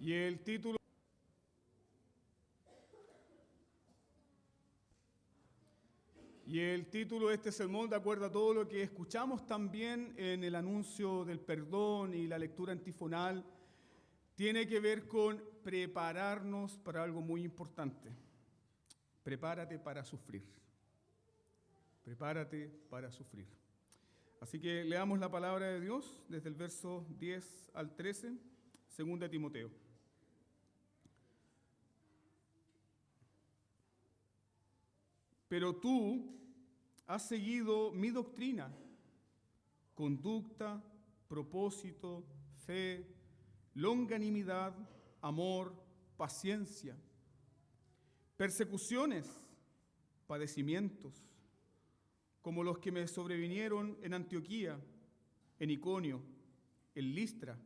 Y el título de este sermón, de acuerdo a todo lo que escuchamos también en el anuncio del perdón y la lectura antifonal, tiene que ver con prepararnos para algo muy importante. Prepárate para sufrir. Prepárate para sufrir. Así que leamos la palabra de Dios desde el verso 10 al 13, 2 Timoteo. Pero tú has seguido mi doctrina, conducta, propósito, fe, longanimidad, amor, paciencia, persecuciones, padecimientos, como los que me sobrevinieron en Antioquía, en Iconio, en Listra,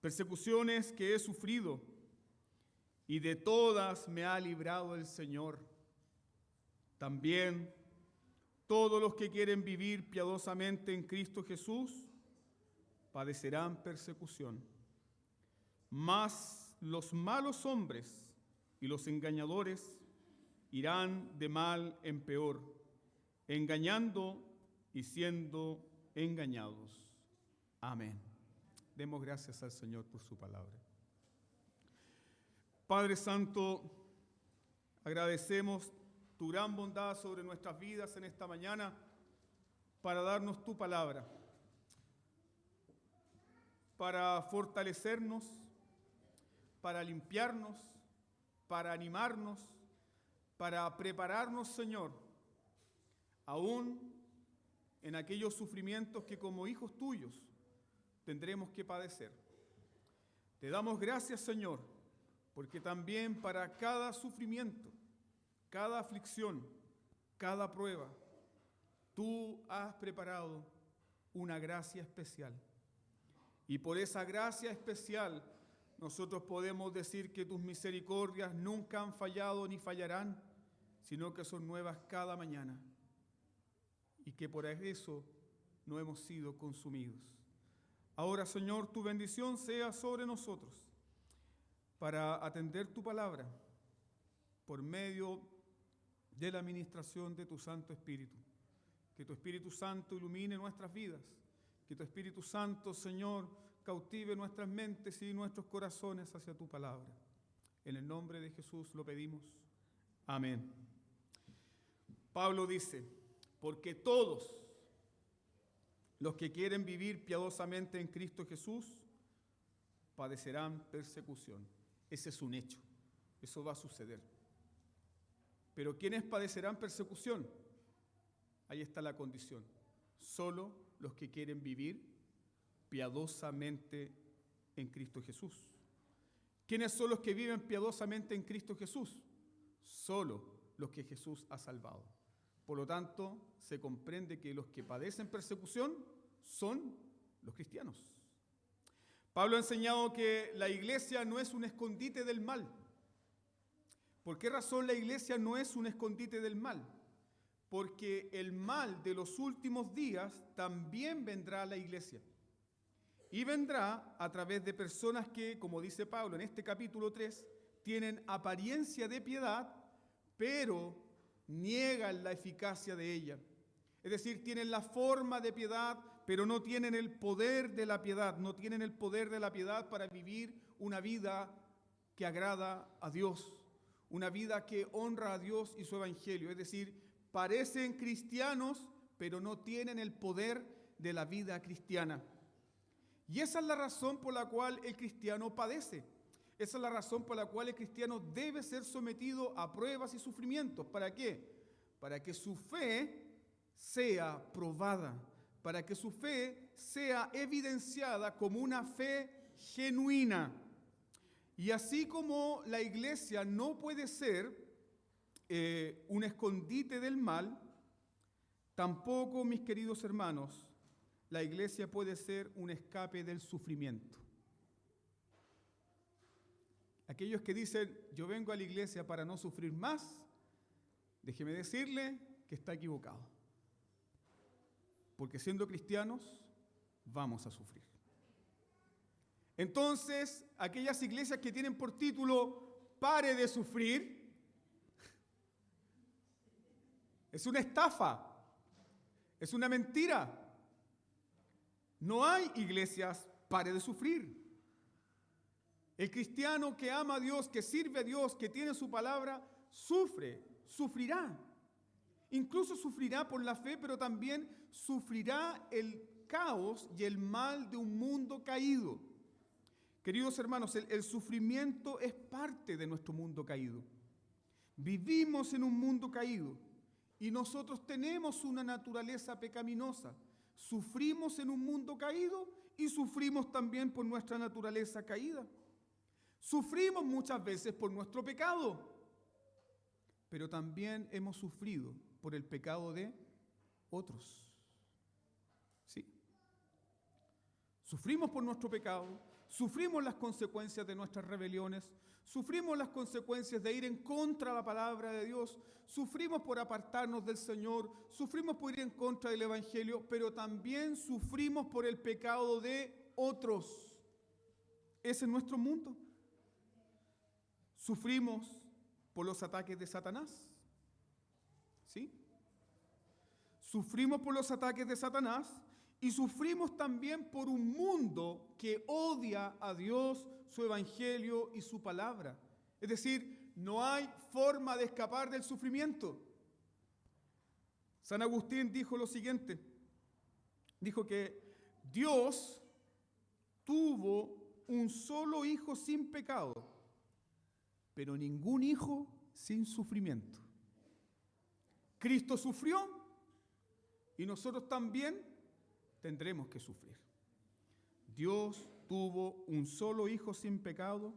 persecuciones que he sufrido, y de todas me ha librado el Señor. También todos los que quieren vivir piadosamente en Cristo Jesús padecerán persecución. Mas los malos hombres y los engañadores irán de mal en peor, engañando y siendo engañados. Amén. Demos gracias al Señor por su palabra. Padre Santo, agradecemos tu gran bondad sobre nuestras vidas en esta mañana para darnos tu palabra, para fortalecernos, para limpiarnos, para animarnos, para prepararnos, Señor, aún en aquellos sufrimientos que como hijos tuyos tendremos que padecer. Te damos gracias, Señor, porque también para cada sufrimiento, cada aflicción, cada prueba, tú has preparado una gracia especial. Y por esa gracia especial, nosotros podemos decir que tus misericordias nunca han fallado ni fallarán, sino que son nuevas cada mañana. Y que por eso no hemos sido consumidos. Ahora, Señor, tu bendición sea sobre nosotros para atender tu palabra por medio de la administración de tu Santo Espíritu. Que tu Espíritu Santo ilumine nuestras vidas. Que tu Espíritu Santo, Señor, cautive nuestras mentes y nuestros corazones hacia tu palabra. En el nombre de Jesús lo pedimos. Amén. Pablo dice, porque todos los que quieren vivir piadosamente en Cristo Jesús padecerán persecución. Ese es un hecho. Eso va a suceder. Pero ¿quiénes padecerán persecución? Ahí está la condición. Solo los que quieren vivir piadosamente en Cristo Jesús. ¿Quiénes son los que viven piadosamente en Cristo Jesús? Solo los que Jesús ha salvado. Por lo tanto, se comprende que los que padecen persecución son los cristianos. Pablo ha enseñado que la iglesia no es un escondite del mal. ¿Por qué razón la iglesia no es un escondite del mal? Porque el mal de los últimos días también vendrá a la iglesia. Y vendrá a través de personas que, como dice Pablo en este capítulo 3, tienen apariencia de piedad, pero niegan la eficacia de ella. Es decir, tienen la forma de piedad, pero no tienen el poder de la piedad. No tienen el poder de la piedad para vivir una vida que agrada a Dios. Una vida que honra a Dios y su evangelio. Es decir, parecen cristianos, pero no tienen el poder de la vida cristiana. Y esa es la razón por la cual el cristiano padece. Esa es la razón por la cual el cristiano debe ser sometido a pruebas y sufrimientos. ¿Para qué? Para que su fe sea probada, para que su fe sea evidenciada como una fe genuina. Y así como la iglesia no puede ser un escondite del mal, tampoco, mis queridos hermanos, la iglesia puede ser un escape del sufrimiento. Aquellos que dicen, yo vengo a la iglesia para no sufrir más, déjeme decirle que está equivocado. Porque siendo cristianos, vamos a sufrir. Entonces, aquellas iglesias que tienen por título "Pare de sufrir", es una estafa, es una mentira. No hay iglesias "Pare de sufrir". El cristiano que ama a Dios, que sirve a Dios, que tiene su palabra, sufrirá. Incluso sufrirá por la fe, pero también sufrirá el caos y el mal de un mundo caído. Queridos hermanos, el sufrimiento es parte de nuestro mundo caído. Vivimos en un mundo caído y nosotros tenemos una naturaleza pecaminosa. Sufrimos en un mundo caído y sufrimos también por nuestra naturaleza caída. Sufrimos muchas veces por nuestro pecado, pero también hemos sufrido por el pecado de otros. ¿Sí? Sufrimos por nuestro pecado, sufrimos las consecuencias de nuestras rebeliones, sufrimos las consecuencias de ir en contra de la palabra de Dios, sufrimos por apartarnos del Señor, sufrimos por ir en contra del Evangelio, pero también sufrimos por el pecado de otros. Ese es nuestro mundo. Sufrimos por los ataques de Satanás. ¿Sí? Sufrimos por los ataques de Satanás y sufrimos también por un mundo que odia a Dios, su evangelio y su palabra. Es decir, no hay forma de escapar del sufrimiento. San Agustín dijo lo siguiente, dijo que Dios tuvo un solo hijo sin pecado, pero ningún hijo sin sufrimiento. Cristo sufrió y nosotros también tendremos que sufrir. Dios tuvo un solo hijo sin pecado,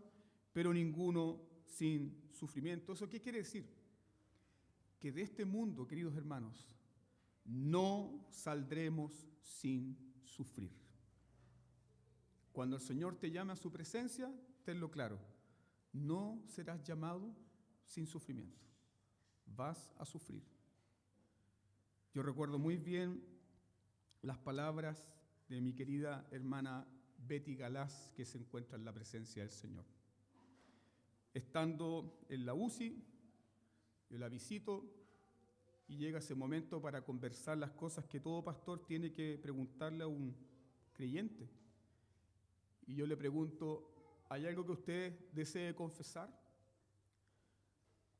pero ninguno sin sufrimiento. ¿Eso qué quiere decir? Que de este mundo, queridos hermanos, no saldremos sin sufrir. Cuando el Señor te llame a su presencia, tenlo claro, no serás llamado sin sufrimiento. Vas a sufrir. Yo recuerdo muy bien las palabras de mi querida hermana Betty Galás, que se encuentra en la presencia del Señor. Estando en la UCI, yo la visito y llega ese momento para conversar las cosas que todo pastor tiene que preguntarle a un creyente. Y yo le pregunto, ¿hay algo que usted desee confesar?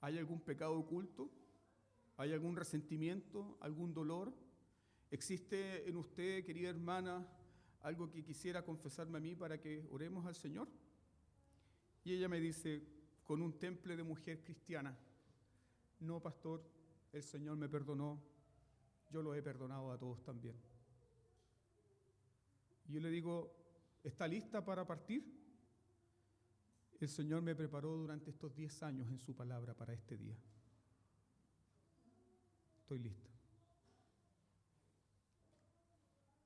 ¿Hay algún pecado oculto? ¿Hay algún resentimiento, algún dolor? ¿Existe en usted, querida hermana, algo que quisiera confesarme a mí para que oremos al Señor? Y ella me dice, con un temple de mujer cristiana, no, pastor, el Señor me perdonó, yo lo he perdonado a todos también. Y yo le digo, ¿está lista para partir? El Señor me preparó durante estos 10 años en su palabra para este día. Estoy lista.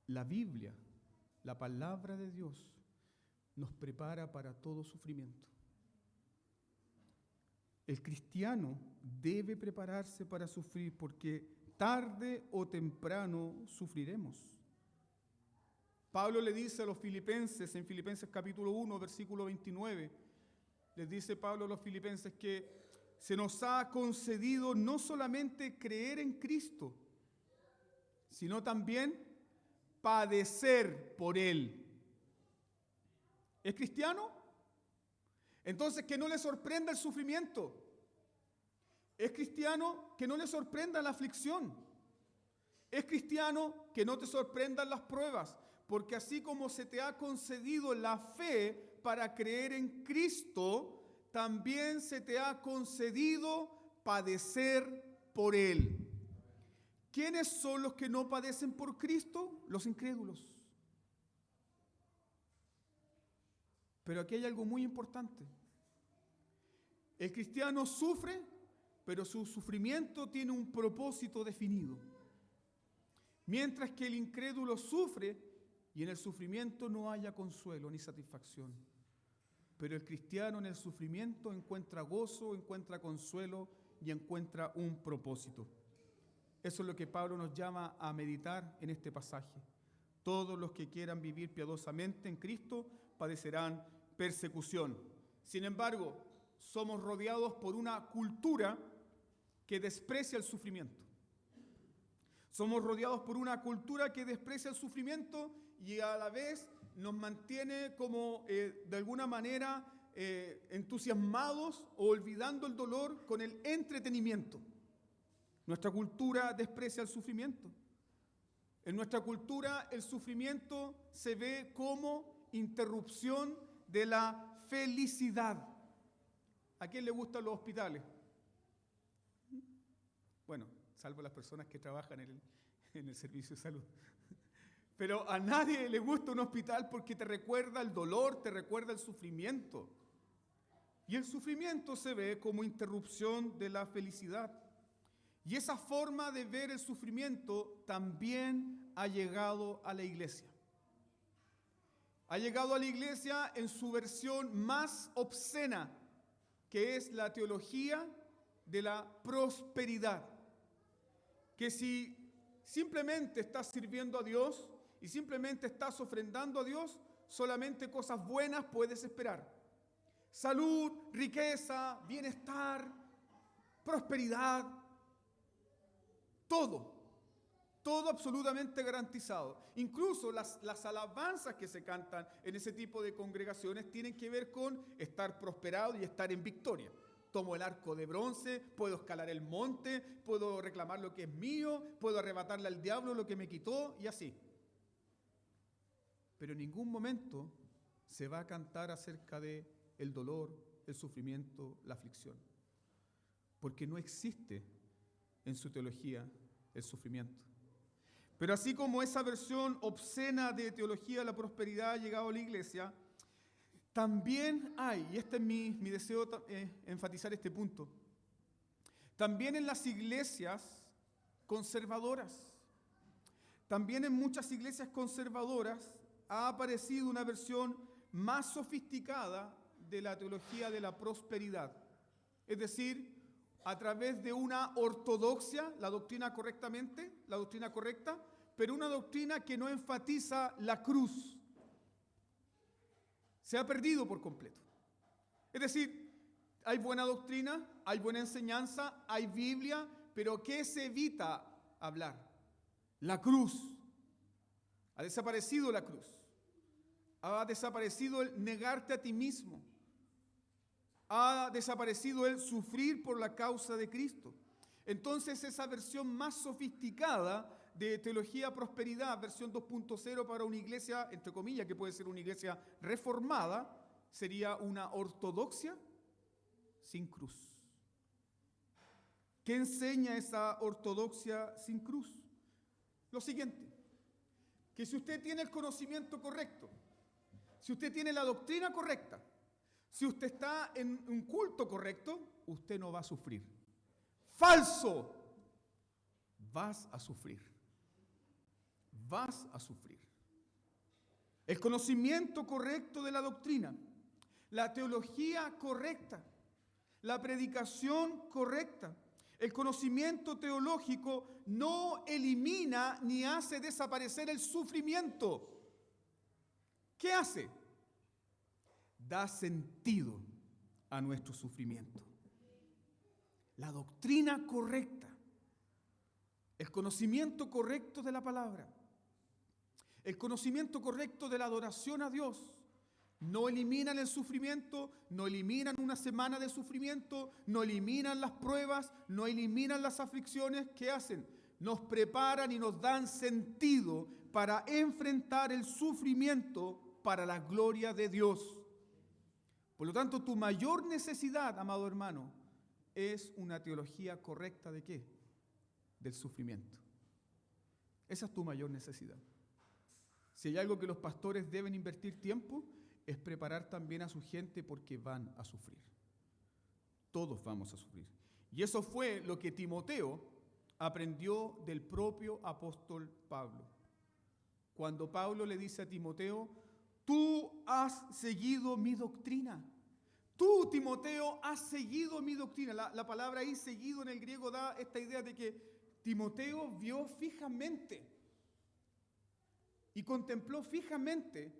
La Biblia, la palabra de Dios, nos prepara para todo sufrimiento. El cristiano debe prepararse para sufrir porque tarde o temprano sufriremos. Pablo le dice a los filipenses, en Filipenses capítulo 1, versículo 29, les dice Pablo a los filipenses que se nos ha concedido no solamente creer en Cristo, sino también padecer por Él. ¿Es cristiano? Entonces que no le sorprenda el sufrimiento. Es cristiano, que no le sorprenda la aflicción. Es cristiano, que no te sorprendan las pruebas, porque así como se te ha concedido la fe para creer en Cristo, también se te ha concedido padecer por Él. ¿Quiénes son los que no padecen por Cristo? Los incrédulos. Pero aquí hay algo muy importante. El cristiano sufre, pero su sufrimiento tiene un propósito definido. Mientras que el incrédulo sufre y en el sufrimiento no haya consuelo ni satisfacción. Pero el cristiano en el sufrimiento encuentra gozo, encuentra consuelo y encuentra un propósito. Eso es lo que Pablo nos llama a meditar en este pasaje. Todos los que quieran vivir piadosamente en Cristo padecerán persecución. Sin embargo, somos rodeados por una cultura que desprecia el sufrimiento. Somos rodeados por una cultura que desprecia el sufrimiento y a la vez nos mantiene como de alguna manera entusiasmados o olvidando el dolor con el entretenimiento. Nuestra cultura desprecia el sufrimiento. En nuestra cultura el sufrimiento se ve como interrupción de la felicidad. ¿A quién le gustan los hospitales? Bueno, salvo las personas que trabajan en el servicio de salud. Pero a nadie le gusta un hospital porque te recuerda el dolor, te recuerda el sufrimiento. Y el sufrimiento se ve como interrupción de la felicidad. Y esa forma de ver el sufrimiento también ha llegado a la iglesia. Ha llegado a la iglesia en su versión más obscena, que es la teología de la prosperidad. Que si simplemente estás sirviendo a Dios y simplemente estás ofrendando a Dios, solamente cosas buenas puedes esperar. Salud, riqueza, bienestar, prosperidad, todo absolutamente garantizado. Incluso las alabanzas que se cantan en ese tipo de congregaciones tienen que ver con estar prosperado y estar en victoria. Tomo el arco de bronce, puedo escalar el monte, puedo reclamar lo que es mío, puedo arrebatarle al diablo lo que me quitó y así. Pero en ningún momento se va a cantar acerca de el dolor, el sufrimiento, la aflicción. Porque no existe en su teología el sufrimiento. Pero así como esa versión obscena de teología de la prosperidad ha llegado a la iglesia, también hay, y este es mi deseo enfatizar este punto, también en las iglesias conservadoras, también en muchas iglesias conservadoras ha aparecido una versión más sofisticada de la teología de la prosperidad. Es decir, a través de una ortodoxia, la doctrina correcta, pero una doctrina que no enfatiza la cruz. Se ha perdido por completo. Es decir, hay buena doctrina, hay buena enseñanza, hay Biblia, pero ¿qué se evita hablar? La cruz. Ha desaparecido la cruz. Ha desaparecido el negarte a ti mismo. Ha desaparecido el sufrir por la causa de Cristo. Entonces esa versión más sofisticada de teología prosperidad, versión 2.0 para una iglesia, entre comillas, que puede ser una iglesia reformada, sería una ortodoxia sin cruz. ¿Qué enseña esa ortodoxia sin cruz? Lo siguiente, que si usted tiene el conocimiento correcto, si usted tiene la doctrina correcta, si usted está en un culto correcto, usted no va a sufrir. ¡Falso! Vas a sufrir. Vas a sufrir. El conocimiento correcto de la doctrina, la teología correcta, la predicación correcta, el conocimiento teológico no elimina ni hace desaparecer el sufrimiento. ¿Qué hace? Da sentido a nuestro sufrimiento. La doctrina correcta, el conocimiento correcto de la palabra, el conocimiento correcto de la adoración a Dios, no eliminan el sufrimiento, no eliminan una semana de sufrimiento, no eliminan las pruebas, no eliminan las aflicciones. ¿Qué hacen? Nos preparan y nos dan sentido para enfrentar el sufrimiento para la gloria de Dios. Por lo tanto, tu mayor necesidad, amado hermano, es una teología correcta ¿de qué? Del sufrimiento. Esa es tu mayor necesidad. Si hay algo que los pastores deben invertir tiempo, es preparar también a su gente porque van a sufrir. Todos vamos a sufrir. Y eso fue lo que Timoteo aprendió del propio apóstol Pablo. Cuando Pablo le dice a Timoteo, tú has seguido mi doctrina. Tú, Timoteo, has seguido mi doctrina. La palabra ahí, seguido, en el griego da esta idea de que Timoteo vio fijamente y contempló fijamente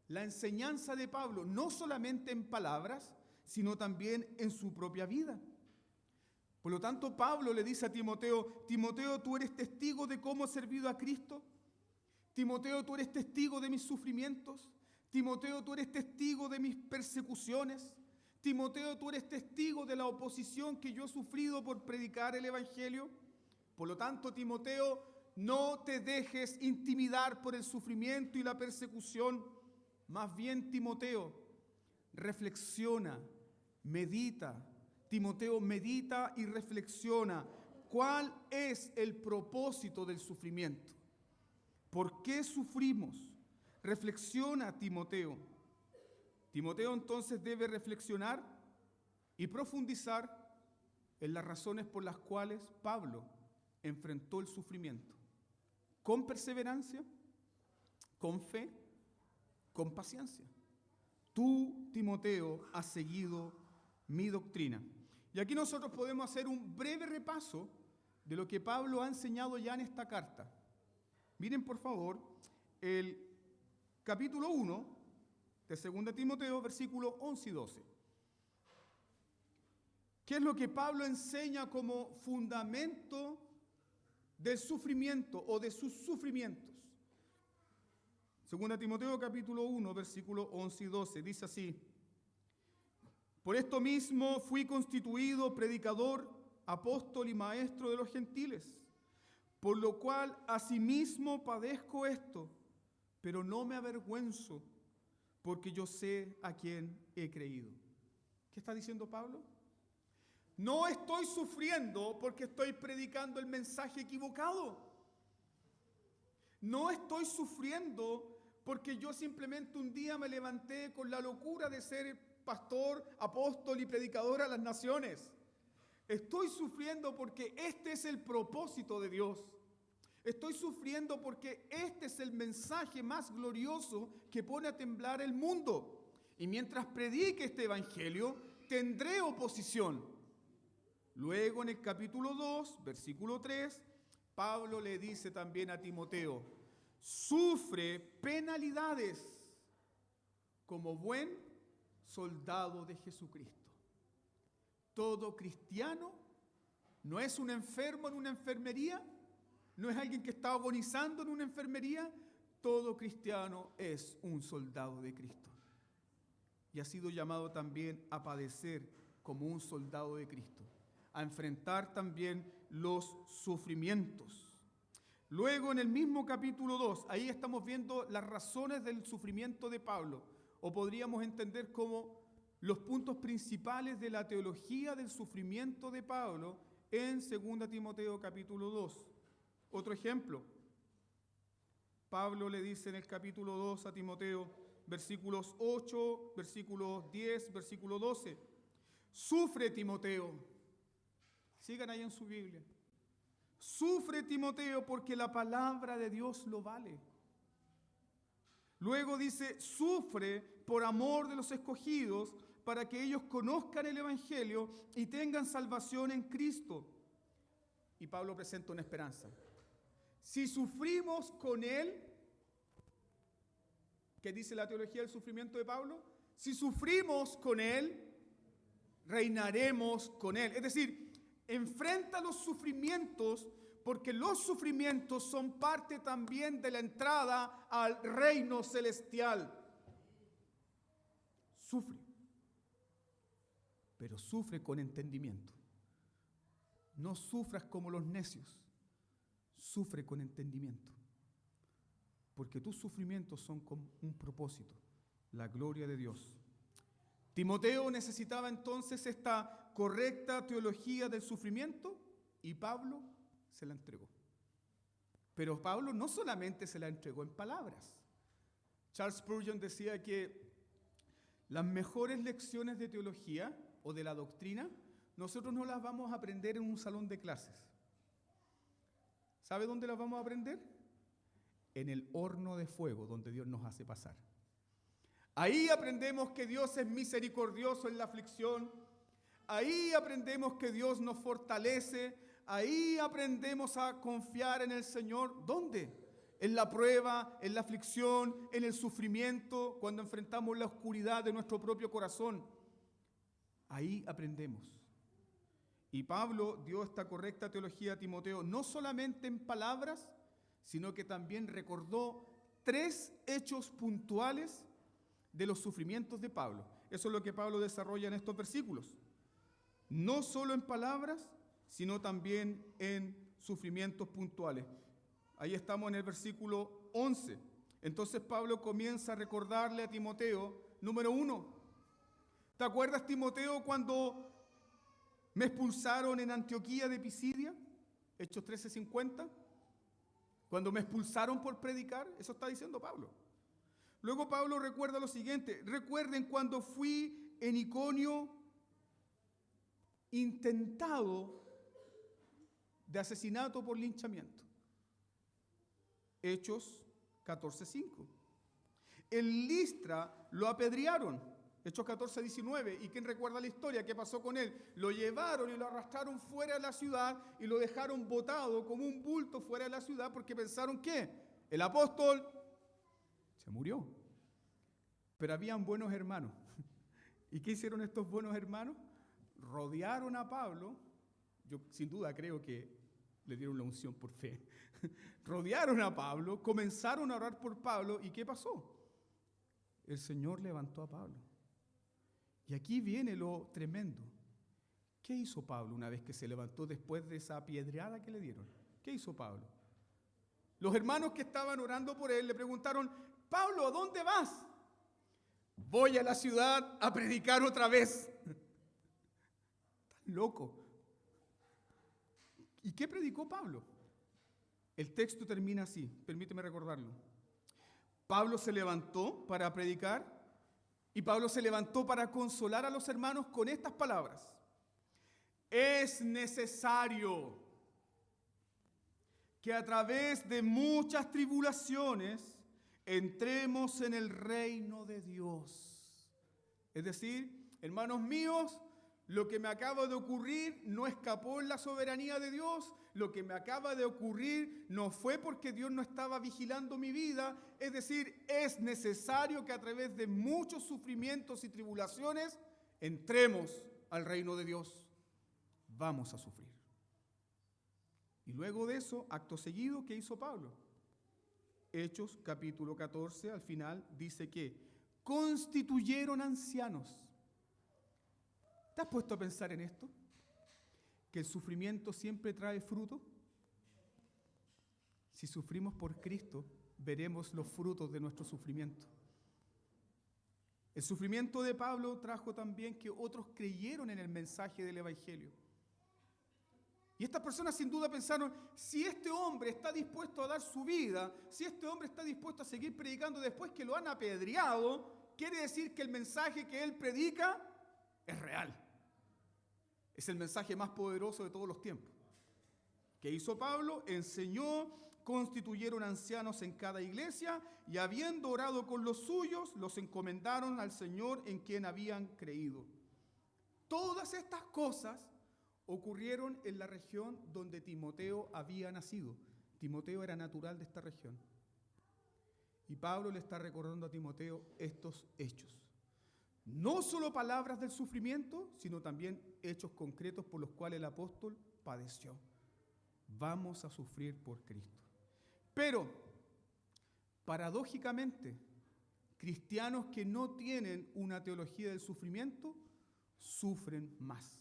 la enseñanza de Pablo, no solamente en palabras, sino también en su propia vida. Por lo tanto, Pablo le dice a Timoteo: Timoteo, tú eres testigo de cómo he servido a Cristo. Timoteo, tú eres testigo de mis sufrimientos. Timoteo, tú eres testigo de mis persecuciones. Timoteo, tú eres testigo de la oposición que yo he sufrido por predicar el Evangelio. Por lo tanto, Timoteo, no te dejes intimidar por el sufrimiento y la persecución. Más bien, Timoteo, reflexiona, medita. Timoteo, medita y reflexiona. ¿Cuál es el propósito del sufrimiento? ¿Por qué sufrimos? Reflexiona, Timoteo. Timoteo entonces debe reflexionar y profundizar en las razones por las cuales Pablo enfrentó el sufrimiento. Con perseverancia, con fe, con paciencia. Tú, Timoteo, has seguido mi doctrina. Y aquí nosotros podemos hacer un breve repaso de lo que Pablo ha enseñado ya en esta carta. Miren, por favor, el capítulo 1 de 2 Timoteo, versículos 11 y 12. ¿Qué es lo que Pablo enseña como fundamento del sufrimiento o de sus sufrimientos? 2 Timoteo, capítulo 1, versículos 11 y 12, dice así: por esto mismo fui constituido predicador, apóstol y maestro de los gentiles, por lo cual asimismo padezco esto, pero no me avergüenzo, porque yo sé a quién he creído. ¿Qué está diciendo Pablo? No estoy sufriendo porque estoy predicando el mensaje equivocado. No estoy sufriendo porque yo simplemente un día me levanté con la locura de ser pastor, apóstol y predicador a las naciones. Estoy sufriendo porque este es el propósito de Dios. Estoy sufriendo porque este es el mensaje más glorioso que pone a temblar el mundo. Y mientras predique este evangelio, tendré oposición. Luego en el capítulo 2, versículo 3, Pablo le dice también a Timoteo: sufre penalidades como buen soldado de Jesucristo. Todo cristiano no es un enfermo en una enfermería, no es alguien que está agonizando en una enfermería. Todo cristiano es un soldado de Cristo. Y ha sido llamado también a padecer como un soldado de Cristo, a enfrentar también los sufrimientos. Luego en el mismo capítulo 2, ahí estamos viendo las razones del sufrimiento de Pablo, o podríamos entender como los puntos principales de la teología del sufrimiento de Pablo en 2 Timoteo capítulo 2. Otro ejemplo, Pablo le dice en el capítulo 2 a Timoteo, versículos 8, versículos 10, versículo 12, sufre Timoteo. Sigan ahí en su Biblia. Sufre Timoteo porque la palabra de Dios lo vale. Luego dice, sufre por amor de los escogidos para que ellos conozcan el Evangelio y tengan salvación en Cristo. Y Pablo presenta una esperanza. Si sufrimos con Él, ¿qué dice la teología del sufrimiento de Pablo? Si sufrimos con Él, reinaremos con Él. Es decir, enfrenta los sufrimientos porque los sufrimientos son parte también de la entrada al reino celestial. Sufre, pero sufre con entendimiento. No sufras como los necios, sufre con entendimiento, porque tus sufrimientos son con un propósito, la gloria de Dios. Timoteo necesitaba entonces esta correcta teología del sufrimiento y Pablo se la entregó. Pero Pablo no solamente se la entregó en palabras. Charles Spurgeon decía que las mejores lecciones de teología o de la doctrina, nosotros no las vamos a aprender en un salón de clases. ¿Sabe dónde las vamos a aprender? En el horno de fuego donde Dios nos hace pasar. Ahí aprendemos que Dios es misericordioso en la aflicción. Ahí aprendemos que Dios nos fortalece. Ahí aprendemos a confiar en el Señor. ¿Dónde? en la prueba, en la aflicción, en el sufrimiento, cuando enfrentamos la oscuridad de nuestro propio corazón. Ahí aprendemos. Y Pablo dio esta correcta teología a Timoteo, no solamente en palabras, sino que también recordó 3 hechos puntuales de los sufrimientos de Pablo. Eso es lo que Pablo desarrolla en estos versículos. No solo en palabras, sino también en sufrimientos puntuales. Ahí estamos en el versículo 11. Entonces Pablo comienza a recordarle a Timoteo, número 1, ¿te acuerdas, Timoteo, cuando me expulsaron en Antioquía de Pisidia? Hechos 13:50. Cuando me expulsaron por predicar, eso está diciendo Pablo. Luego Pablo recuerda lo siguiente: recuerden cuando fui en Iconio intentado de asesinato por linchamiento. Hechos 14:5. En Listra lo apedrearon. Hechos 14:19. ¿Y quién recuerda la historia? ¿Qué pasó con él? Lo llevaron y lo arrastraron fuera de la ciudad y lo dejaron botado como un bulto fuera de la ciudad porque pensaron que el apóstol se murió. Pero habían buenos hermanos. ¿Y qué hicieron estos buenos hermanos? Rodearon a Pablo. Yo sin duda creo que le dieron la unción por fe. Rodearon a Pablo, comenzaron a orar por Pablo. ¿Y qué pasó? El Señor levantó a Pablo. Y aquí viene lo tremendo. ¿Qué hizo Pablo una vez que se levantó después de esa apedreada que le dieron? ¿Qué hizo Pablo? Los hermanos que estaban orando por él le preguntaron: Pablo, ¿a dónde vas? Voy a la ciudad a predicar otra vez. Tan loco. ¿Y qué predicó Pablo? El texto termina así, permíteme recordarlo. Pablo se levantó para predicar y Pablo se levantó para consolar a los hermanos con estas palabras: es necesario que a través de muchas tribulaciones entremos en el reino de Dios. Es decir, hermanos míos, lo que me acaba de ocurrir no escapó en la soberanía de Dios. Lo que me acaba de ocurrir no fue porque Dios no estaba vigilando mi vida. Es decir, es necesario que a través de muchos sufrimientos y tribulaciones entremos al reino de Dios. Vamos a sufrir. Y luego de eso, acto seguido, ¿qué hizo Pablo? Hechos capítulo 14, al final, dice que constituyeron ancianos. ¿Te has puesto a pensar en esto? ¿Que el sufrimiento siempre trae fruto? Si sufrimos por Cristo, veremos los frutos de nuestro sufrimiento. El sufrimiento de Pablo trajo también que otros creyeron en el mensaje del Evangelio. Y estas personas sin duda pensaron: si este hombre está dispuesto a dar su vida, si este hombre está dispuesto a seguir predicando después que lo han apedreado, quiere decir que el mensaje que él predica es real. Es el mensaje más poderoso de todos los tiempos. ¿Qué hizo Pablo? Enseñó, constituyeron ancianos en cada iglesia y habiendo orado con los suyos, los encomendaron al Señor en quien habían creído. Todas estas cosas ocurrieron en la región donde Timoteo había nacido. Timoteo era natural de esta región. Y Pablo le está recordando a Timoteo estos hechos. No solo palabras del sufrimiento, sino también hechos concretos por los cuales el apóstol padeció. Vamos a sufrir por Cristo. Pero, paradójicamente, cristianos que no tienen una teología del sufrimiento sufren más.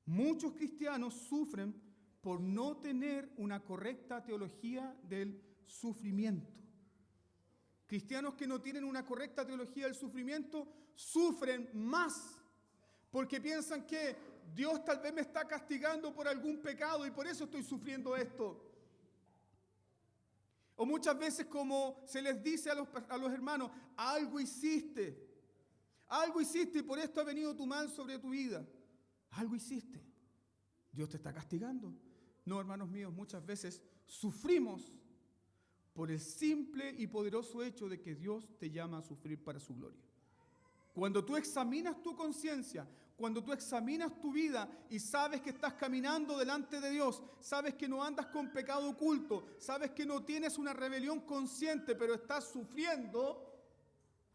Muchos cristianos sufren por no tener una correcta teología del sufrimiento. Cristianos que no tienen una correcta teología del sufrimiento sufren más porque piensan que Dios tal vez me está castigando por algún pecado y por eso estoy sufriendo esto. O muchas veces, como se les dice a los hermanos: algo hiciste y por esto ha venido tu mal sobre tu vida. Algo hiciste. Dios te está castigando. No, hermanos míos, muchas veces sufrimos por el simple y poderoso hecho de que Dios te llama a sufrir para su gloria. Cuando tú examinas tu conciencia, Cuando tú examinas tu vida y sabes que estás caminando delante de Dios, sabes que no andas con pecado oculto, sabes que no tienes una rebelión consciente, pero estás sufriendo,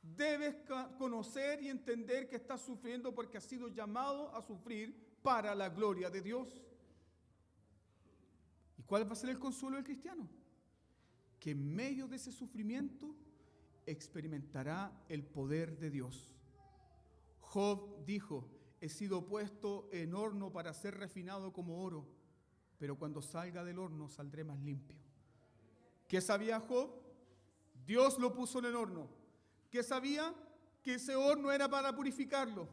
debes conocer y entender que estás sufriendo porque has sido llamado a sufrir para la gloria de Dios. ¿Y cuál va a ser el consuelo del cristiano? Que en medio de ese sufrimiento experimentará el poder de Dios. Job dijo: he sido puesto en horno para ser refinado como oro, pero cuando salga del horno saldré más limpio. ¿Qué sabía Job? Dios lo puso en el horno. ¿Qué sabía? Que ese horno era para purificarlo.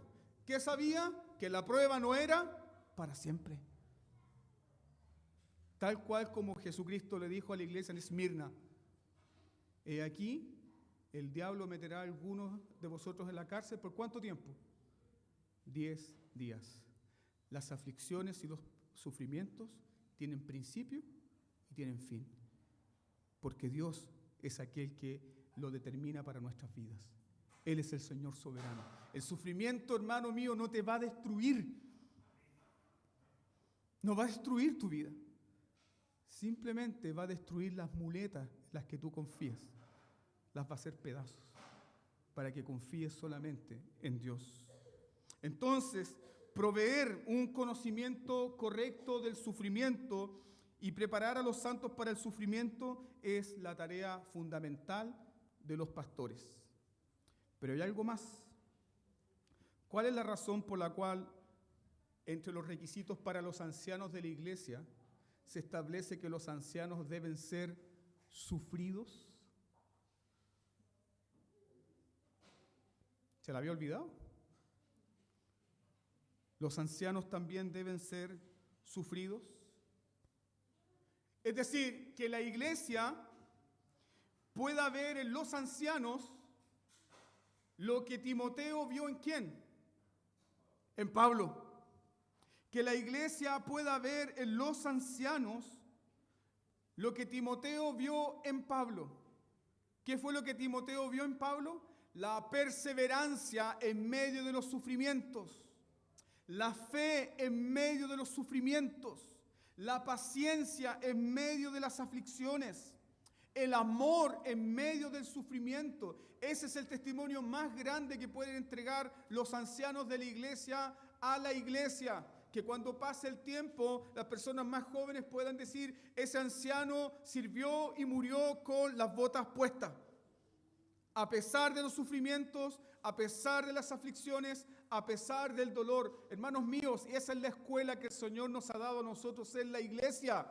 ¿Qué sabía? Que la prueba no era para siempre. Tal cual como Jesucristo le dijo a la iglesia en Esmirna: he aquí, el diablo meterá a algunos de vosotros en la cárcel. ¿Por cuánto tiempo? 10 días. Las aflicciones y los sufrimientos tienen principio y tienen fin, porque Dios es aquel que lo determina para nuestras vidas. Él es el Señor soberano. El sufrimiento, hermano mío, no te va a destruir. No va a destruir tu vida. Simplemente va a destruir las muletas en las que tú confías. Las va a hacer pedazos para que confíes solamente en Dios. Entonces, proveer un conocimiento correcto del sufrimiento y preparar a los santos para el sufrimiento es la tarea fundamental de los pastores. Pero hay algo más. ¿Cuál es la razón por la cual entre los requisitos para los ancianos de la iglesia se establece que los ancianos deben ser sufridos? ¿Se la había olvidado? ¿Los ancianos también deben ser sufridos? Es decir, que la iglesia pueda ver en los ancianos lo que Timoteo vio en ¿quién? En Pablo. Que la iglesia pueda ver en los ancianos lo que Timoteo vio en Pablo. ¿Qué fue lo que Timoteo vio en Pablo? La perseverancia en medio de los sufrimientos. La fe en medio de los sufrimientos, la paciencia en medio de las aflicciones, el amor en medio del sufrimiento. Ese es el testimonio más grande que pueden entregar los ancianos de la iglesia a la iglesia. Que cuando pase el tiempo, las personas más jóvenes puedan decir: ese anciano sirvió y murió con las botas puestas. A pesar de los sufrimientos, a pesar de las aflicciones, a pesar del dolor. Hermanos míos, esa es la escuela que el Señor nos ha dado a nosotros en la iglesia.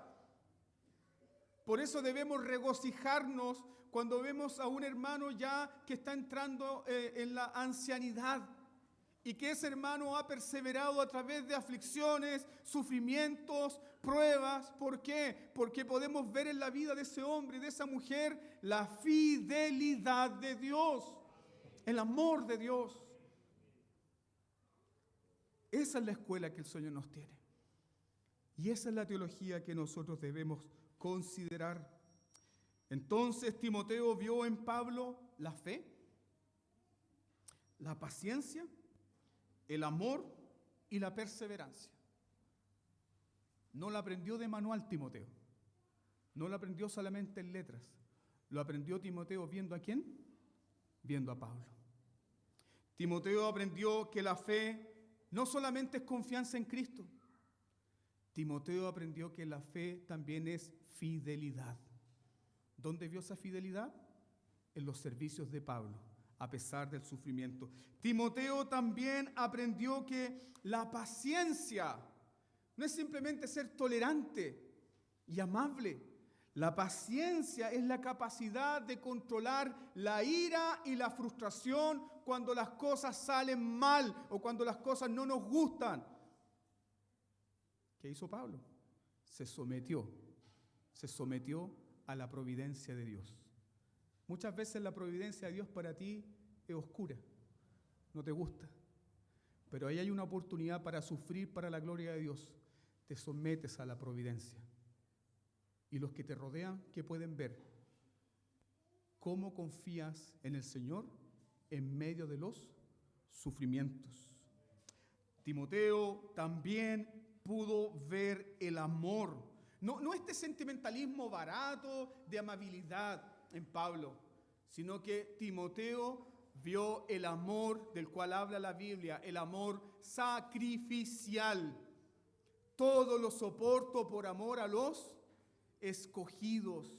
Por eso debemos regocijarnos cuando vemos a un hermano ya que está entrando en la ancianidad y que ese hermano ha perseverado a través de aflicciones, sufrimientos, pruebas. ¿Por qué? Porque podemos ver en la vida de ese hombre y de esa mujer la fidelidad de Dios, el amor de Dios. Esa es la escuela que el Señor nos tiene. Y esa es la teología que nosotros debemos considerar. Entonces, Timoteo vio en Pablo la fe, la paciencia, el amor y la perseverancia. No la aprendió de manual Timoteo. No la aprendió solamente en letras. Lo aprendió Timoteo viendo ¿a quién? Viendo a Pablo. Timoteo aprendió que la fe no solamente es confianza en Cristo. Timoteo aprendió que la fe también es fidelidad. ¿Dónde vio esa fidelidad? En los servicios de Pablo, a pesar del sufrimiento. Timoteo también aprendió que la paciencia no es simplemente ser tolerante y amable. La paciencia es la capacidad de controlar la ira y la frustración cuando las cosas salen mal o cuando las cosas no nos gustan. ¿Qué hizo Pablo? Se sometió a la providencia de Dios. Muchas veces la providencia de Dios para ti es oscura, no te gusta, pero ahí hay una oportunidad para sufrir para la gloria de Dios. Te sometes a la providencia. Y los que te rodean, ¿qué pueden ver? ¿Cómo confías en el Señor en medio de los sufrimientos? Timoteo también pudo ver el amor. No este sentimentalismo barato de amabilidad en Pablo, sino que Timoteo vio el amor del cual habla la Biblia, el amor sacrificial. Todo lo soporto por amor a los escogidos.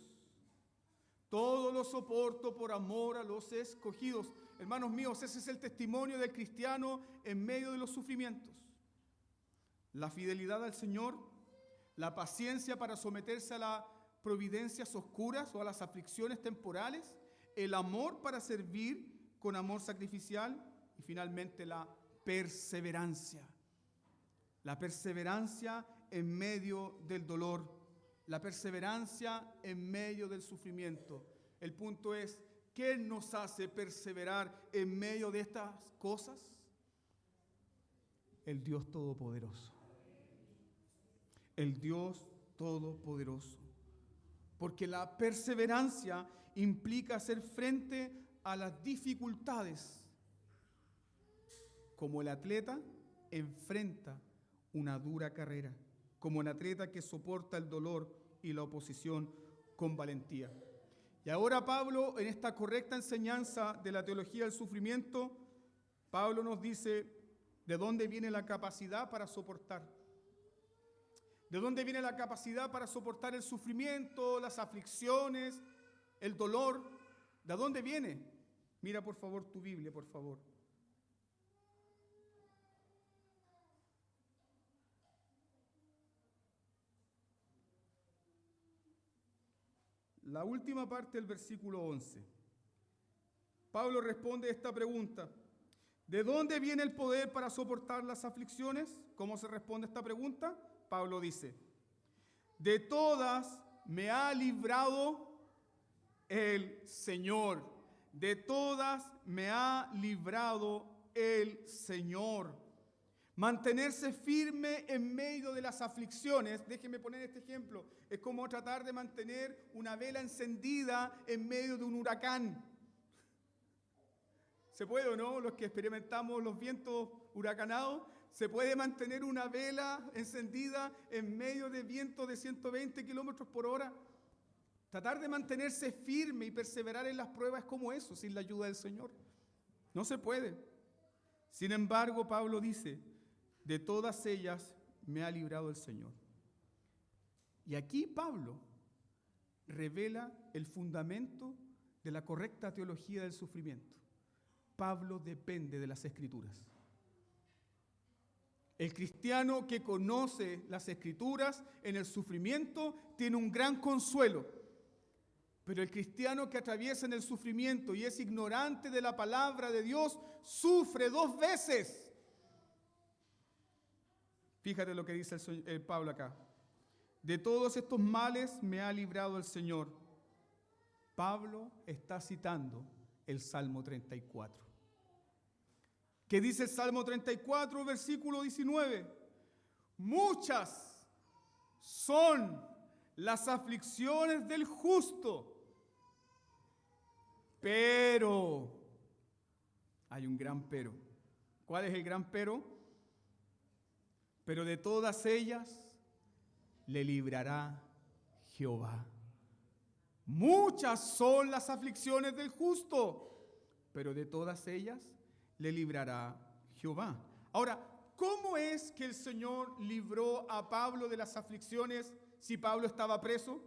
Todo lo soporto por amor a los escogidos. Hermanos míos, ese es el testimonio del cristiano en medio de los sufrimientos. La fidelidad al Señor, la paciencia para someterse a las providencias oscuras o a las aflicciones temporales, el amor para servir con amor sacrificial y finalmente la perseverancia. La perseverancia en medio del dolor, la perseverancia en medio del sufrimiento. El punto es, ¿qué nos hace perseverar en medio de estas cosas? El Dios Todopoderoso. El Dios Todopoderoso. Porque la perseverancia implica hacer frente a las dificultades, como el atleta enfrenta una dura carrera, como el atleta que soporta el dolor y la oposición con valentía. Y ahora Pablo, en esta correcta enseñanza de la teología del sufrimiento, Pablo nos dice de dónde viene la capacidad para soportar. ¿De dónde viene la capacidad para soportar el sufrimiento, las aflicciones, el dolor? ¿De dónde viene? Mira por favor tu Biblia, por favor. La última parte del versículo 11. Pablo responde esta pregunta. ¿De dónde viene el poder para soportar las aflicciones? ¿Cómo se responde esta pregunta? Pablo dice, de todas me ha librado el Señor. De todas me ha librado el Señor. Mantenerse firme en medio de las aflicciones, déjenme poner este ejemplo, es como tratar de mantener una vela encendida en medio de un huracán. ¿Se puede o no? Los que experimentamos los vientos huracanados, ¿se puede mantener una vela encendida en medio de vientos de 120 kilómetros por hora? Tratar de mantenerse firme y perseverar en las pruebas es como eso, sin la ayuda del Señor. No se puede. Sin embargo, Pablo dice, de todas ellas me ha librado el Señor. Y aquí Pablo revela el fundamento de la correcta teología del sufrimiento. Pablo depende de las Escrituras. El cristiano que conoce las Escrituras en el sufrimiento tiene un gran consuelo. Pero el cristiano que atraviesa en el sufrimiento y es ignorante de la palabra de Dios, sufre 2 veces. Fíjate lo que dice el Pablo acá. De todos estos males me ha librado el Señor. Pablo está citando el Salmo 34. ¿Qué dice el Salmo 34, versículo 19? Muchas son las aflicciones del justo, pero, hay un gran pero. ¿Cuál es el gran pero? Pero de todas ellas le librará Jehová. Muchas son las aflicciones del justo, pero de todas ellas le librará Jehová. Ahora, ¿cómo es que el Señor libró a Pablo de las aflicciones si Pablo estaba preso?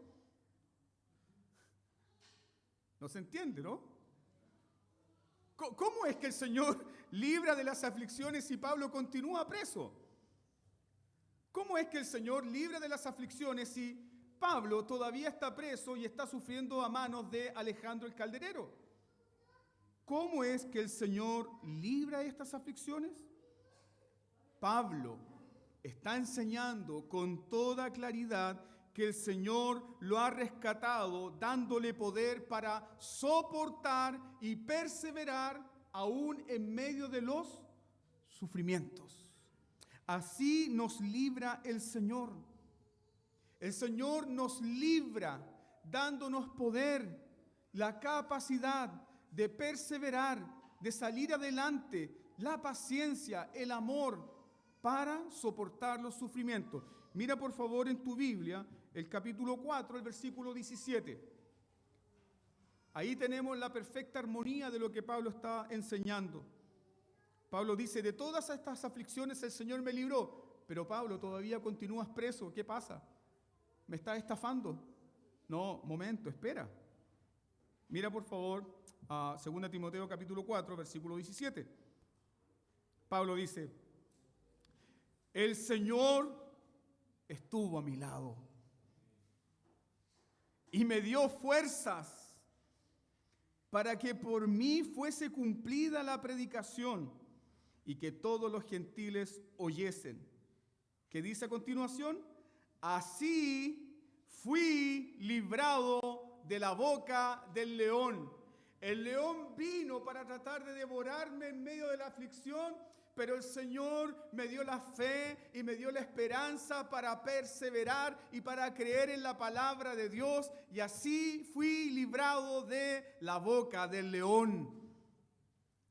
No se entiende, ¿no? ¿Cómo es que el Señor libra de las aflicciones si Pablo continúa preso? ¿Cómo es que el Señor libra de las aflicciones si Pablo todavía está preso y está sufriendo a manos de Alejandro el Calderero? ¿Cómo es que el Señor libra de estas aflicciones? Pablo está enseñando con toda claridad que el Señor lo ha rescatado, dándole poder para soportar y perseverar aún en medio de los sufrimientos. Así nos libra el Señor. El Señor nos libra dándonos poder, la capacidad de perseverar, de salir adelante, la paciencia, el amor, para soportar los sufrimientos. Mira por favor en tu Biblia el capítulo 4, el versículo 17. Ahí tenemos la perfecta armonía de lo que Pablo está enseñando. Pablo dice, de todas estas aflicciones el Señor me libró. Pero Pablo, todavía continúas preso. ¿Qué pasa? ¿Me estás estafando? No, momento, espera. Mira por favor a 2 Timoteo capítulo 4, versículo 17. Pablo dice, el Señor estuvo a mi lado y me dio fuerzas para que por mí fuese cumplida la predicación y que todos los gentiles oyesen. ¿Qué dice a continuación? Así fui librado de la boca del león. El león vino para tratar de devorarme en medio de la aflicción, pero el Señor me dio la fe y me dio la esperanza para perseverar y para creer en la palabra de Dios. Y así fui librado de la boca del león.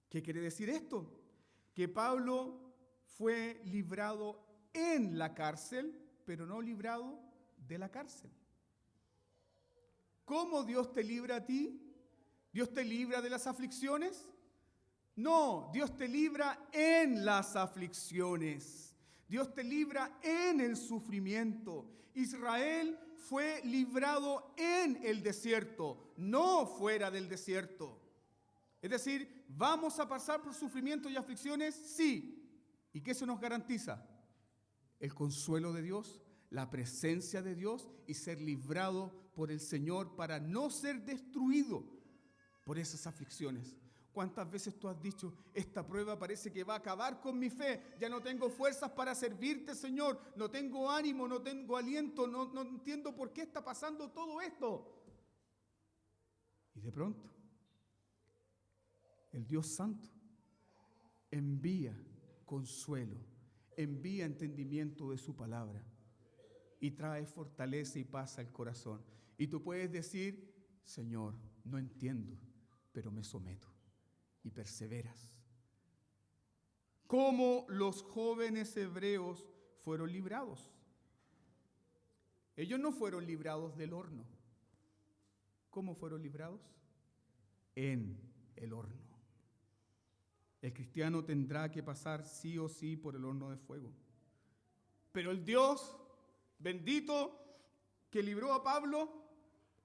¿Qué quiere decir esto? Que Pablo fue librado en la cárcel, pero no librado de la cárcel. ¿Cómo Dios te libra a ti? ¿Dios te libra de las aflicciones? No, Dios te libra en las aflicciones. Dios te libra en el sufrimiento. Israel fue librado en el desierto, no fuera del desierto. Es decir, ¿vamos a pasar por sufrimientos y aflicciones? Sí. ¿Y qué se nos garantiza? El consuelo de Dios, la presencia de Dios y ser librado por el Señor para no ser destruido por esas aflicciones. ¿Cuántas veces tú has dicho, esta prueba parece que va a acabar con mi fe? Ya no tengo fuerzas para servirte, Señor. No tengo ánimo, no tengo aliento, no entiendo por qué está pasando todo esto. Y de pronto, el Dios Santo envía consuelo, envía entendimiento de su palabra y trae fortaleza y paz al corazón. Y tú puedes decir, Señor, no entiendo, pero me someto. Y perseveras. ¿Cómo los jóvenes hebreos fueron librados? Ellos no fueron librados del horno. ¿Cómo fueron librados? En el horno. El cristiano tendrá que pasar sí o sí por el horno de fuego. Pero el Dios bendito que libró a Pablo,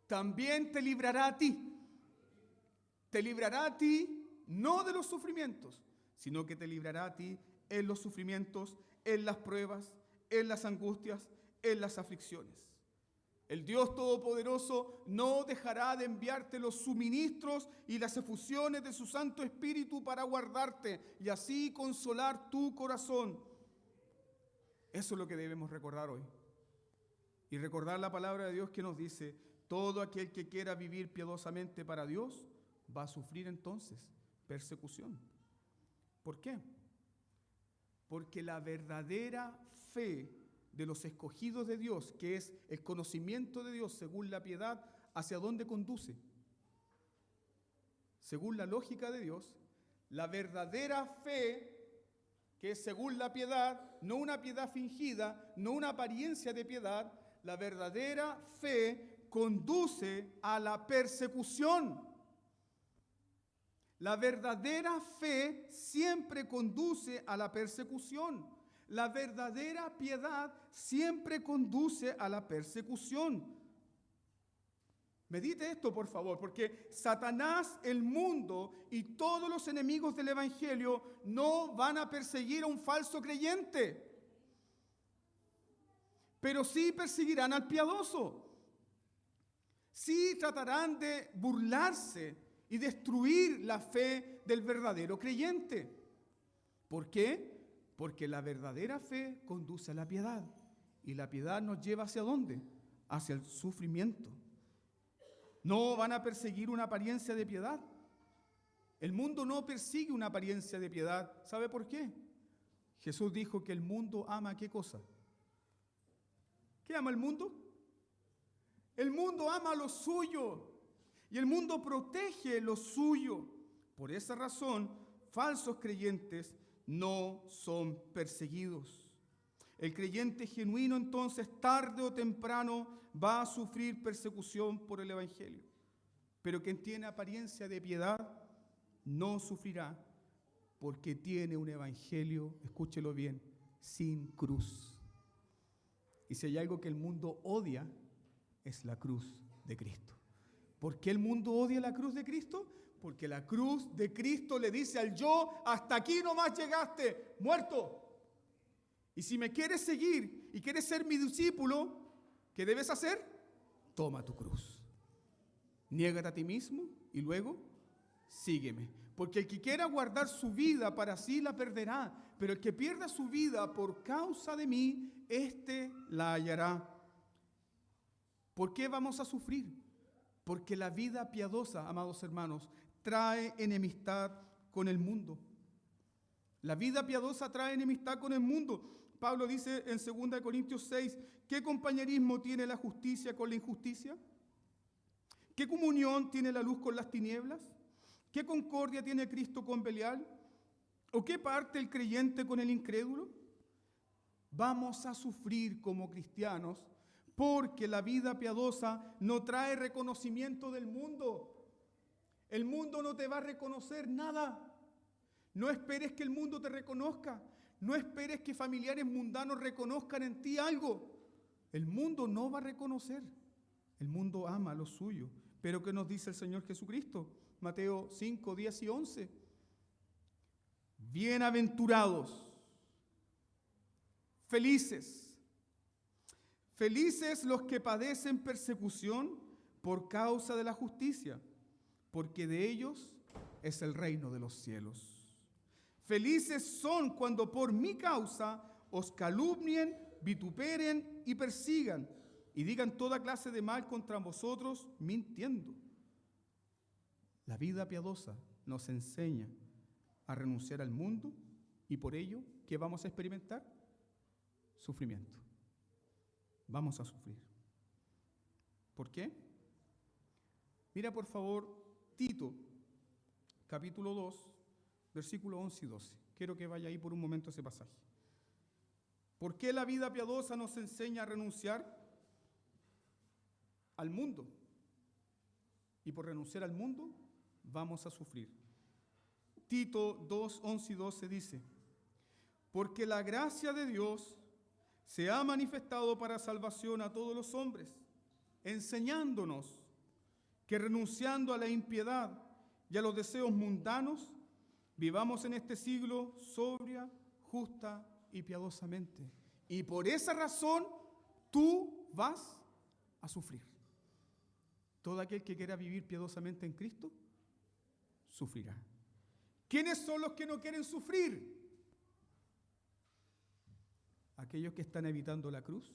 también te librará a ti. Te librará a ti no de los sufrimientos, sino que te librará a ti en los sufrimientos, en las pruebas, en las angustias, en las aflicciones. El Dios Todopoderoso no dejará de enviarte los suministros y las efusiones de su Santo Espíritu para guardarte y así consolar tu corazón. Eso es lo que debemos recordar hoy. Y recordar la palabra de Dios que nos dice, todo aquel que quiera vivir piadosamente para Dios va a sufrir entonces persecución. ¿Por qué? Porque la verdadera fe de los escogidos de Dios, que es el conocimiento de Dios según la piedad, ¿hacia dónde conduce? Según la lógica de Dios, la verdadera fe, que es según la piedad, no una piedad fingida, no una apariencia de piedad, la verdadera fe conduce a la persecución. La verdadera fe siempre conduce a la persecución. La verdadera piedad siempre conduce a la persecución. Medite esto, por favor, porque Satanás, el mundo y todos los enemigos del Evangelio no van a perseguir a un falso creyente, pero sí perseguirán al piadoso. Sí tratarán de burlarse y destruir la fe del verdadero creyente. ¿Por qué? Porque la verdadera fe conduce a la piedad. Y la piedad nos lleva ¿hacia dónde? Hacia el sufrimiento. No van a perseguir una apariencia de piedad. El mundo no persigue una apariencia de piedad. ¿Sabe por qué? Jesús dijo que el mundo ama ¿qué cosa? ¿Qué ama el mundo? El mundo ama lo suyo. Y el mundo protege lo suyo. Por esa razón, falsos creyentes no son perseguidos. El creyente genuino entonces, tarde o temprano, va a sufrir persecución por el Evangelio. Pero quien tiene apariencia de piedad no sufrirá, porque tiene un Evangelio, escúchelo bien, sin cruz. Y si hay algo que el mundo odia, es la cruz de Cristo. ¿Por qué el mundo odia la cruz de Cristo? Porque la cruz de Cristo le dice al yo, hasta aquí nomás llegaste, muerto. Y si me quieres seguir y quieres ser mi discípulo, ¿qué debes hacer? Toma tu cruz. Niégate a ti mismo y luego sígueme. Porque el que quiera guardar su vida para sí la perderá, pero el que pierda su vida por causa de mí, éste la hallará. ¿Por qué vamos a sufrir? Porque la vida piadosa, amados hermanos, trae enemistad con el mundo. La vida piadosa trae enemistad con el mundo. Pablo dice en 2 Corintios 6, ¿qué compañerismo tiene la justicia con la injusticia? ¿Qué comunión tiene la luz con las tinieblas? ¿Qué concordia tiene Cristo con Belial? ¿O qué parte el creyente con el incrédulo? Vamos a sufrir como cristianos porque la vida piadosa no trae reconocimiento del mundo. El mundo no te va a reconocer nada. No esperes que el mundo te reconozca. No esperes que familiares mundanos reconozcan en ti algo. El mundo no va a reconocer. El mundo ama lo suyo. Pero ¿qué nos dice el Señor Jesucristo? Mateo 5, 10 y 11. Bienaventurados, felices los que padecen persecución por causa de la justicia, porque de ellos es el reino de los cielos. Felices son cuando por mi causa os calumnien, vituperen y persigan, y digan toda clase de mal contra vosotros, mintiendo. La vida piadosa nos enseña a renunciar al mundo y por ello, ¿qué vamos a experimentar? Sufrimiento. Vamos a sufrir. ¿Por qué? Mira por favor Tito, capítulo 2, versículos 11 y 12. Quiero que vaya ahí por un momento ese pasaje. ¿Por qué la vida piadosa nos enseña a renunciar al mundo? Y por renunciar al mundo, vamos a sufrir. Tito 2, 11 y 12 dice, porque la gracia de Dios se ha manifestado para salvación a todos los hombres, enseñándonos que renunciando a la impiedad y a los deseos mundanos, vivamos en este siglo sobria, justa y piadosamente. Y por esa razón, tú vas a sufrir. Todo aquel que quiera vivir piadosamente en Cristo, sufrirá. ¿Quiénes son los que no quieren sufrir? Aquellos que están evitando la cruz,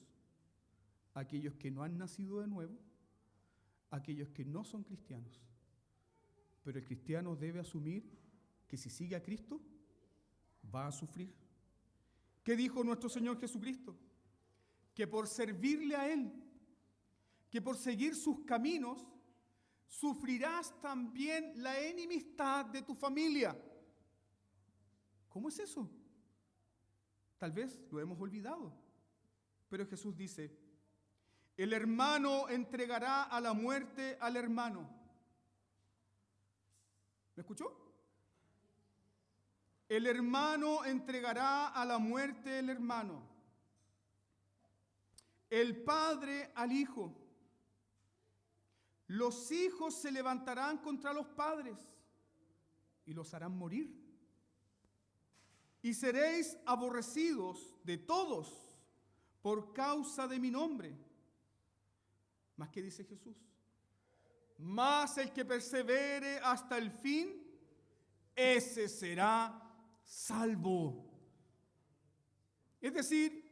aquellos que no han nacido de nuevo, aquellos que no son cristianos. Pero el cristiano debe asumir que si sigue a Cristo, va a sufrir. ¿Qué dijo nuestro Señor Jesucristo? Que por servirle a Él, que por seguir sus caminos, sufrirás también la enemistad de tu familia. ¿Cómo es eso? Tal vez lo hemos olvidado. Pero Jesús dice, el hermano entregará a la muerte al hermano. ¿Me escuchó? El hermano entregará a la muerte el hermano. El padre al hijo. Los hijos se levantarán contra los padres y los harán morir. Y seréis aborrecidos de todos por causa de mi nombre. ¿Más qué dice Jesús? Mas el que persevere hasta el fin, ese será salvo. Es decir,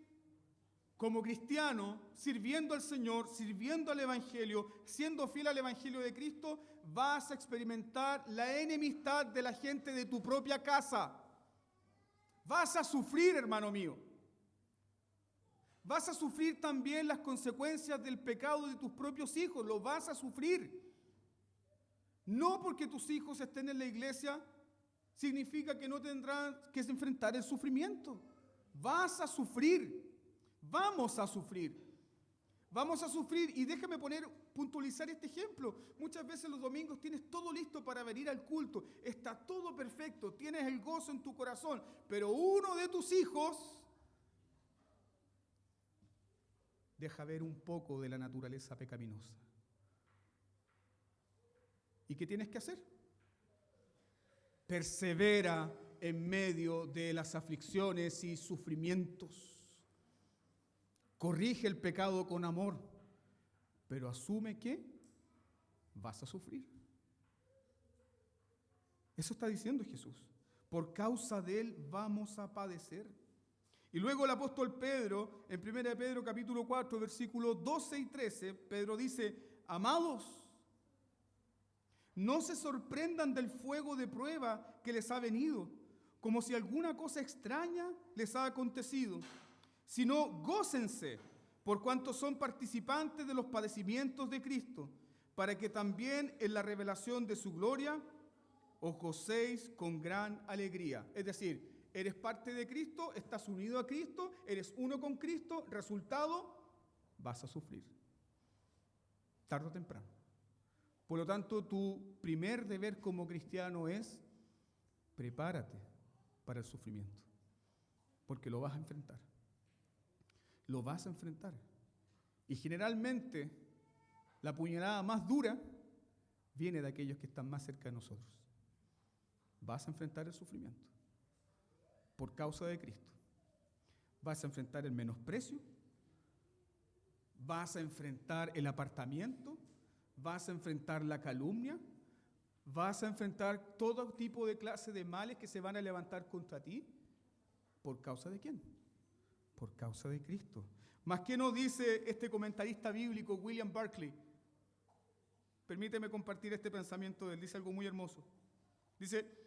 como cristiano, sirviendo al Señor, sirviendo al Evangelio, siendo fiel al Evangelio de Cristo, vas a experimentar la enemistad de la gente de tu propia casa. Vas a sufrir, hermano mío. Vas a sufrir también las consecuencias del pecado de tus propios hijos. Lo vas a sufrir. No porque tus hijos estén en la iglesia, significa que no tendrás que enfrentar el sufrimiento. Vas a sufrir, vamos a sufrir. Vamos a sufrir, y déjame puntualizar este ejemplo. Muchas veces los domingos tienes todo listo para venir al culto, está todo perfecto, tienes el gozo en tu corazón, pero uno de tus hijos deja ver un poco de la naturaleza pecaminosa. ¿Y qué tienes que hacer? Persevera en medio de las aflicciones y sufrimientos. Corrige el pecado con amor, pero asume que vas a sufrir. Eso está diciendo Jesús. Por causa de Él vamos a padecer. Y luego el apóstol Pedro, en 1 Pedro capítulo 4, versículos 12 y 13, Pedro dice: amados, no se sorprendan del fuego de prueba que les ha venido, como si alguna cosa extraña les ha acontecido, sino gócense por cuanto son participantes de los padecimientos de Cristo, para que también en la revelación de su gloria os gocéis con gran alegría. Es decir, eres parte de Cristo, estás unido a Cristo, eres uno con Cristo, resultado, vas a sufrir, tarde o temprano. Por lo tanto, tu primer deber como cristiano es: prepárate para el sufrimiento, porque lo vas a enfrentar. Lo vas a enfrentar. Y generalmente, la puñalada más dura viene de aquellos que están más cerca de nosotros. Vas a enfrentar el sufrimiento por causa de Cristo. Vas a enfrentar el menosprecio, vas a enfrentar el apartamiento, vas a enfrentar la calumnia, vas a enfrentar todo tipo de clase de males que se van a levantar contra ti. ¿Por causa de quién? Por causa de Cristo. Más que nos dice este comentarista bíblico, William Barclay. Permíteme compartir este pensamiento de él. Dice algo muy hermoso. Dice: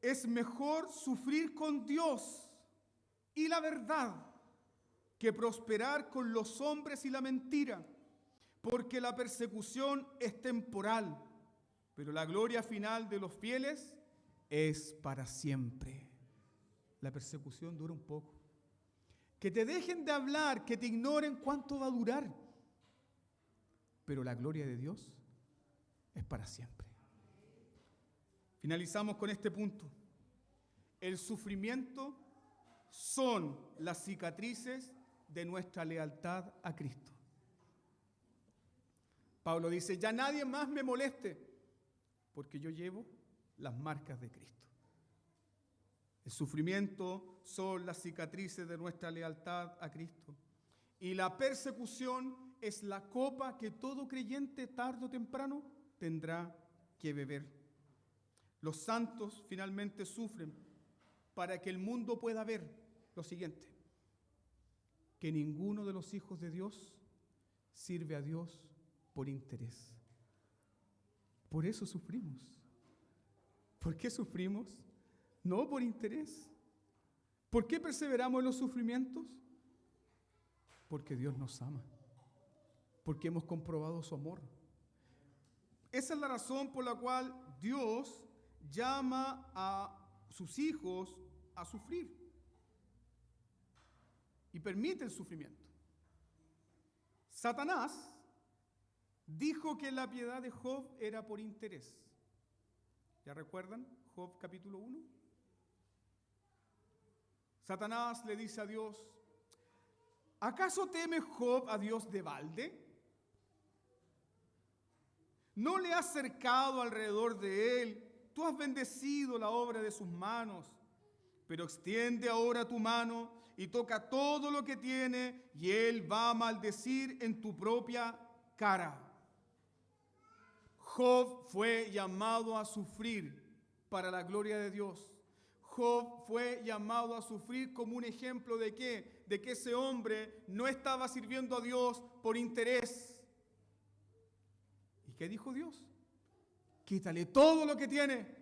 es mejor sufrir con Dios y la verdad que prosperar con los hombres y la mentira, porque la persecución es temporal, pero la gloria final de los fieles es para siempre. La persecución dura un poco. Que te dejen de hablar, que te ignoren, ¿cuánto va a durar? Pero la gloria de Dios es para siempre. Finalizamos con este punto. El sufrimiento son las cicatrices de nuestra lealtad a Cristo. Pablo dice: ya nadie más me moleste, porque yo llevo las marcas de Cristo. El sufrimiento son las cicatrices de nuestra lealtad a Cristo. Y la persecución es la copa que todo creyente tarde o temprano tendrá que beber. Los santos finalmente sufren para que el mundo pueda ver lo siguiente: que ninguno de los hijos de Dios sirve a Dios por interés. Por eso sufrimos. ¿Por qué sufrimos? No por interés. ¿Por qué perseveramos en los sufrimientos? Porque Dios nos ama. Porque hemos comprobado su amor. Esa es la razón por la cual Dios llama a sus hijos a sufrir y permite el sufrimiento. Satanás dijo que la piedad de Job era por interés. ¿Ya recuerdan Job capítulo 1? Satanás le dice a Dios: ¿acaso teme Job a Dios de balde? ¿No le has cercado alrededor de él? Tú has bendecido la obra de sus manos, pero extiende ahora tu mano y toca todo lo que tiene, y él va a maldecir en tu propia cara. Job fue llamado a sufrir para la gloria de Dios. Job fue llamado a sufrir como un ejemplo de ¿qué? De que ese hombre no estaba sirviendo a Dios por interés. ¿Y qué dijo Dios? Quítale todo lo que tiene,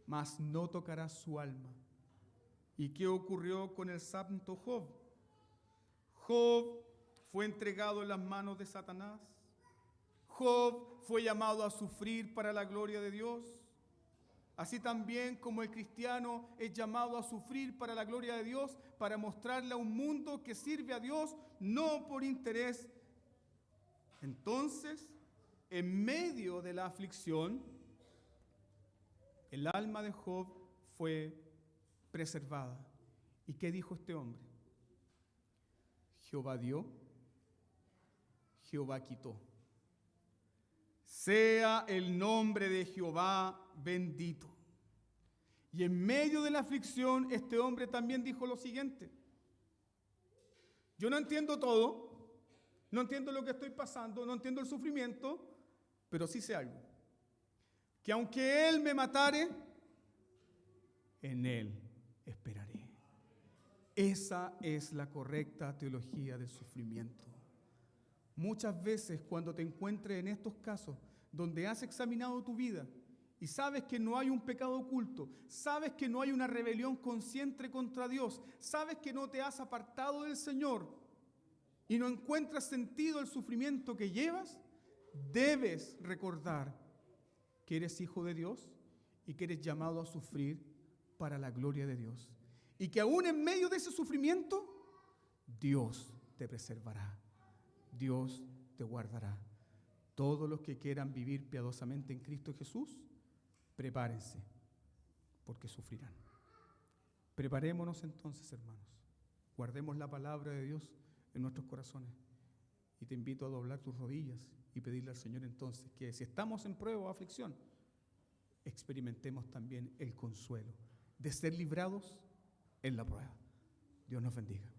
mas no tocará su alma. ¿Y qué ocurrió con el santo Job? Job fue entregado en las manos de Satanás. Job fue llamado a sufrir para la gloria de Dios. Así también como el cristiano es llamado a sufrir para la gloria de Dios, para mostrarle a un mundo que sirve a Dios, no por interés. Entonces, en medio de la aflicción, el alma de Job fue preservada. ¿Y qué dijo este hombre? Jehová dio, Jehová quitó. Sea el nombre de Jehová bendito. Y en medio de la aflicción, este hombre también dijo lo siguiente: yo no entiendo todo, no entiendo lo que estoy pasando, no entiendo el sufrimiento, pero sí sé algo: que aunque Él me matare, en Él esperaré. Esa es la correcta teología del sufrimiento. Muchas veces cuando te encuentres en estos casos donde has examinado tu vida y sabes que no hay un pecado oculto, sabes que no hay una rebelión consciente contra Dios, sabes que no te has apartado del Señor y no encuentras sentido el sufrimiento que llevas, debes recordar que eres hijo de Dios y que eres llamado a sufrir para la gloria de Dios. Y que aún en medio de ese sufrimiento, Dios te preservará. Dios te guardará. Todos los que quieran vivir piadosamente en Cristo Jesús, prepárense, porque sufrirán. Preparémonos entonces, hermanos. Guardemos la palabra de Dios en nuestros corazones. Y te invito a doblar tus rodillas y pedirle al Señor entonces que si estamos en prueba o aflicción, experimentemos también el consuelo de ser librados en la prueba. Dios nos bendiga.